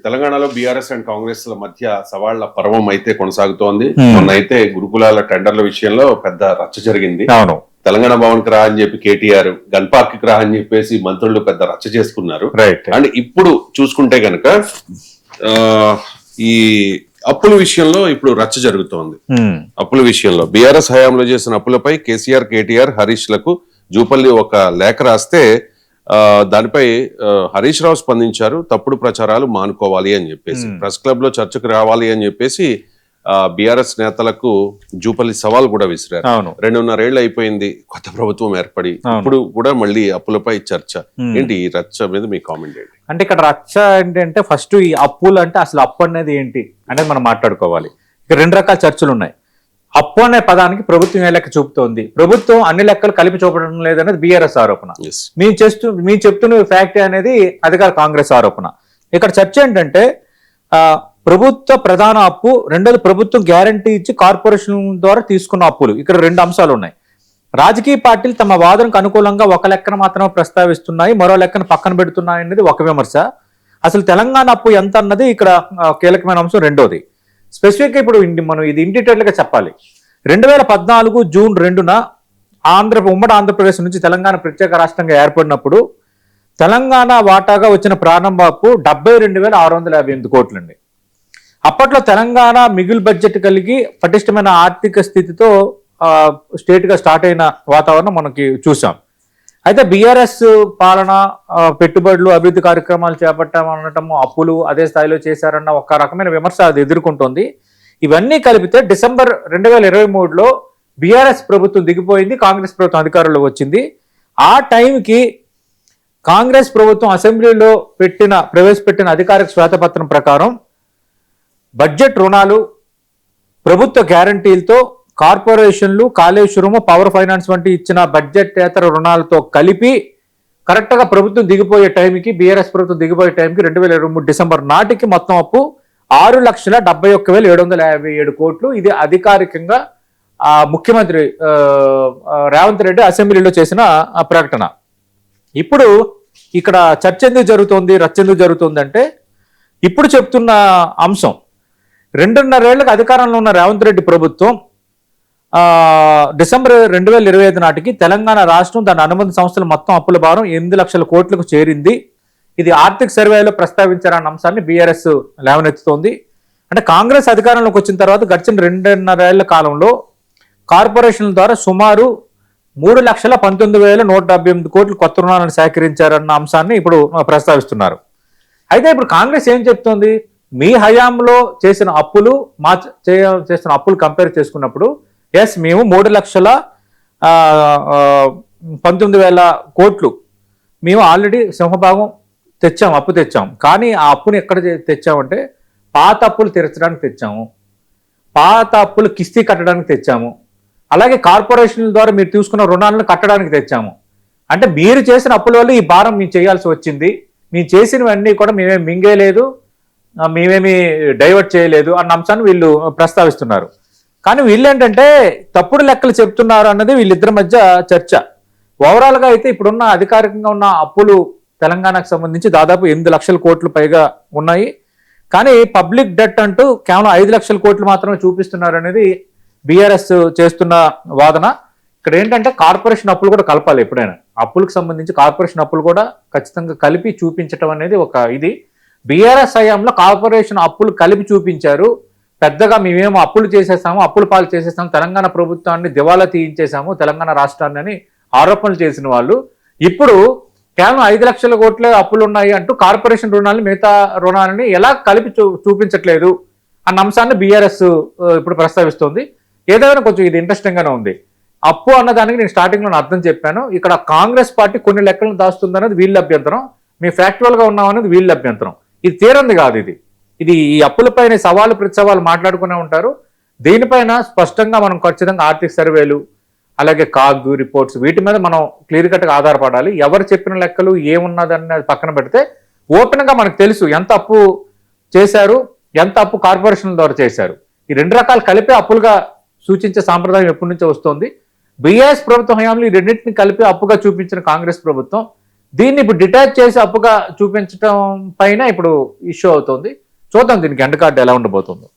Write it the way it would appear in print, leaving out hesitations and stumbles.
తెలంగాణలో BRS and Congress ల మధ్య సవాళ్ల పర్వం అయితే కొనసాగుతోంది. మొన్న అయితే గురుకులాల టెండర్ల విషయంలో పెద్ద రచ్చ జరిగింది. అవును, తెలంగాణ భవన్ కి రా అని చెప్పి కేటీఆర్, గన్ పార్క్ కి రా అని చెప్పేసి మంత్రులు పెద్ద రచ్చ చేసుకున్నారు. అండ్ ఇప్పుడు చూసుకుంటే గనక ఈ అప్పుల విషయంలో ఇప్పుడు రచ్చ జరుగుతోంది. అప్పుల విషయంలో బీఆర్ఎస్ హయాంలో చేసిన అప్పులపై కేసీఆర్, కేటీఆర్, హరీష్ లకు జూపల్లి ఒక లేఖ రాస్తే దానిపై హరీష్ రావు స్పందించారు. తప్పుడు ప్రచారాలు మానుకోవాలి అని చెప్పేసి, ప్రెస్ క్లబ్ లో చర్చకు రావాలి అని చెప్పేసి బీఆర్ఎస్ నేతలకు జూపల్లి సవాల్ కూడా విసిరారు. 2.5 ఏళ్ళు అయిపోయింది కొత్త ప్రభుత్వం ఏర్పడి, ఇప్పుడు కూడా మళ్ళీ అప్పులపై చర్చ. ఏంటి ఈ రచ్చ మీద మీ కామెంట్ ఏంటి? అంటే ఇక్కడ రచ్చ ఏంటంటే ఫస్ట్ ఈ అప్పులు అంటే అసలు అప్పు అనేది ఏంటి అనేది మనం మాట్లాడుకోవాలి. ఇక్కడ 2 రకాల చర్చలు ఉన్నాయి. అప్పు అనే పదానికి ప్రభుత్వం ఏ లెక్క చూపుతోంది, ప్రభుత్వం అన్ని లెక్కలు కలిపి చూపడం లేదనేది బీఆర్ఎస్ ఆరోపణ. మేము చెప్తున్న ఫ్యాక్ట్ అనేది అధికార కాంగ్రెస్ ఆరోపణ. ఇక్కడ చర్చ ఏంటంటే ప్రభుత్వ ప్రధాన అప్పు, రెండోది ప్రభుత్వం గ్యారంటీ ఇచ్చి కార్పొరేషన్ ద్వారా తీసుకున్న అప్పులు. ఇక్కడ 2 అంశాలు ఉన్నాయి. రాజకీయ పార్టీలు తమ వాదనకు అనుకూలంగా ఒక లెక్కన మాత్రమే ప్రస్తావిస్తున్నాయి, మరో లెక్కన పక్కన పెడుతున్నాయి అనేది ఒక విమర్శ. అసలు తెలంగాణ అప్పు ఎంత అన్నది ఇక్కడ కీలకమైన అంశం. రెండోది స్పెసిఫిక్గా ఇప్పుడు మనం ఇది ఇండిటేట్లుగా చెప్పాలి. 2014 జూన్ 2న ఉమ్మడి ఆంధ్రప్రదేశ్ నుంచి తెలంగాణ ప్రత్యేక రాష్ట్రంగా ఏర్పడినప్పుడు తెలంగాణ వాటాగా వచ్చిన ప్రారంభ అప్పు 72,658 కోట్లండి. అప్పట్లో తెలంగాణ మిగులు బడ్జెట్ కలిగి పటిష్టమైన ఆర్థిక స్థితితో స్టేట్గా స్టార్ట్ అయిన వాతావరణం మనకి చూసాం. అయితే బీఆర్ఎస్ పాలన, పెట్టుబడులు, అభివృద్ధి కార్యక్రమాలు చేపట్టామనటము, అప్పులు అదే స్థాయిలో చేశారన్న ఒక రకమైన విమర్శ అది ఎదుర్కొంటోంది. ఇవన్నీ కలిపితే డిసెంబర్ 2023లో బీఆర్ఎస్ ప్రభుత్వం దిగిపోయింది, కాంగ్రెస్ ప్రభుత్వం అధికారంలోకి వచ్చింది. ఆ టైంకి కాంగ్రెస్ ప్రభుత్వం అసెంబ్లీలో ప్రవేశపెట్టిన అధికారిక శ్వేతపత్రం ప్రకారం బడ్జెట్ రుణాలు, ప్రభుత్వ గ్యారంటీలతో కార్పొరేషన్లు, కాళేశ్వరము, పవర్ ఫైనాన్స్ వంటి ఇచ్చిన బడ్జెటేతర రుణాలతో కలిపి కరెక్ట్గా ప్రభుత్వం దిగిపోయే టైంకి, బీఆర్ఎస్ ప్రభుత్వం దిగిపోయే టైంకి 2023 డిసెంబర్ నాటికి మొత్తం అప్పు 6,71,757 కోట్లు. ఇది అధికారికంగా ముఖ్యమంత్రి రేవంత్ రెడ్డి అసెంబ్లీలో చేసిన ప్రకటన. ఇప్పుడు ఇక్కడ చర్చ ఎందుకు జరుగుతోంది, రచ్చ ఎందుకు జరుగుతుంది అంటే ఇప్పుడు చెప్తున్న అంశం 2.5 ఏళ్లకు అధికారంలో ఉన్న రేవంత్ రెడ్డి ప్రభుత్వం డిసెంబర్ 2025 నాటికి తెలంగాణ రాష్ట్రం, దాని అనుబంధ సంస్థల మొత్తం అప్పుల భారం 8 లక్షల కోట్లకు చేరింది. ఇది ఆర్థిక సర్వేలో ప్రస్తావించారన్న అంశాన్ని బీఆర్ఎస్ లేవనెత్తుతోంది. అంటే కాంగ్రెస్ అధికారంలోకి వచ్చిన తర్వాత గడిచిన 2.5 ఏళ్ల కాలంలో కార్పొరేషన్ల ద్వారా సుమారు 3,19,178 కోట్లు కొత్త రుణాలను సేకరించారన్న అంశాన్ని ఇప్పుడు ప్రస్తావిస్తున్నారు. అయితే ఇప్పుడు కాంగ్రెస్ ఏం చెప్తోంది, మీ హయాంలో చేసిన అప్పులు చేసిన అప్పులు కంపేర్ చేసుకున్నప్పుడు ఎస్ మేము 3,19,000 కోట్లు మేము ఆల్రెడీ సింహభాగం తెచ్చాము, అప్పు తెచ్చాము. కానీ ఆ అప్పుని ఎక్కడ తెచ్చామంటే పాత అప్పులు తీర్చడానికి తెచ్చాము, పాత అప్పులు కిస్తీ కట్టడానికి తెచ్చాము, అలాగే కార్పొరేషన్ల ద్వారా మీరు తీసుకున్న రుణాలను కట్టడానికి తెచ్చాము. అంటే మీరు చేసిన అప్పుల వల్ల ఈ భారం మేము చేయాల్సి వచ్చింది, మేము చేసినవన్నీ కూడా మేమేమి మింగేయలేదు, మేమేమి డైవర్ట్ చేయలేదు అన్న అంశాన్ని వీళ్ళు ప్రస్తావిస్తున్నారు. కానీ వీళ్ళు ఏంటంటే తప్పుడు లెక్కలు చెప్తున్నారు అన్నది వీళ్ళిద్దరి మధ్య చర్చ. ఓవరాల్గా అయితే ఇప్పుడున్న అధికారికంగా ఉన్న అప్పులు తెలంగాణకు సంబంధించి దాదాపు 8 లక్షల కోట్లు పైగా ఉన్నాయి. కానీ పబ్లిక్ డెట్ అంటూ కేవలం 5 లక్షల కోట్లు మాత్రమే చూపిస్తున్నారు అనేది బీఆర్ఎస్ చేస్తున్న వాదన. ఇక్కడ ఏంటంటే కార్పొరేషన్ అప్పులు కూడా కలపాలి. ఎప్పుడైనా అప్పులకు సంబంధించి కార్పొరేషన్ అప్పులు కూడా ఖచ్చితంగా కలిపి చూపించడం అనేది ఒక ఇది. బీఆర్ఎస్ హయాంలో కార్పొరేషన్ అప్పులు కలిపి చూపించారు. పెద్దగా మేమేమో అప్పులు చేసేసాము, అప్పులు పాలు చేసేసాము, తెలంగాణ ప్రభుత్వాన్ని దివాలా తీయించేసాము, తెలంగాణ రాష్ట్రాన్ని అని ఆరోపణలు చేసిన వాళ్ళు ఇప్పుడు కేవలం 5 లక్షల కోట్లే అప్పులు ఉన్నాయి అంటూ కార్పొరేషన్ రుణాలను, మిగతా రుణాలని ఎలా కలిపి చూపించట్లేదు అన్న అంశాన్ని బీఆర్ఎస్ ఇప్పుడు ప్రస్తావిస్తోంది. ఏదైనా కొంచెం ఇది ఇంట్రెస్టింగ్ గానే ఉంది. అప్పు అన్నదానికి నేను స్టార్టింగ్ లో అర్థం చెప్పాను. ఇక్కడ కాంగ్రెస్ పార్టీ కొన్ని లెక్కలను దాస్తుంది అనేది వీళ్ళ అభ్యంతరం, మీ ఫ్యాక్చువల్ గా ఉన్నాం అనేది వీళ్ళ అభ్యంతరం. ఇది తీరంది కాదు. ఇది ఈ అప్పులపైన సవాలు ప్రతి సవాలు మాట్లాడుకునే ఉంటారు. దీనిపైన స్పష్టంగా మనం ఖచ్చితంగా ఆర్థిక సర్వేలు, అలాగే కాగ్ రిపోర్ట్స్, వీటి మీద మనం క్లియర్ కట్గా ఆధారపడాలి. ఎవరు చెప్పిన లెక్కలు ఏమున్నదని పక్కన పెడితే ఓపెన్ గా మనకు తెలుసు ఎంత అప్పు చేశారు, ఎంత అప్పు కార్పొరేషన్ల ద్వారా చేశారు. ఈ 2 రకాలు కలిపి అప్పులుగా సూచించే సాంప్రదాయం ఎప్పటి నుంచో వస్తుంది. బీఆర్ఎస్ ప్రభుత్వం హయాంలో ఈ రెండింటిని కలిపి అప్పుగా చూపించిన కాంగ్రెస్ ప్రభుత్వం దీన్ని ఇప్పుడు డిటాచ్ చేసి అప్పుగా చూపించడం పైన ఇప్పుడు ఇష్యూ అవుతుంది. చూద్దాం దీనికి ఎండ్ కార్డు ఎలా ఉండబోతుందో.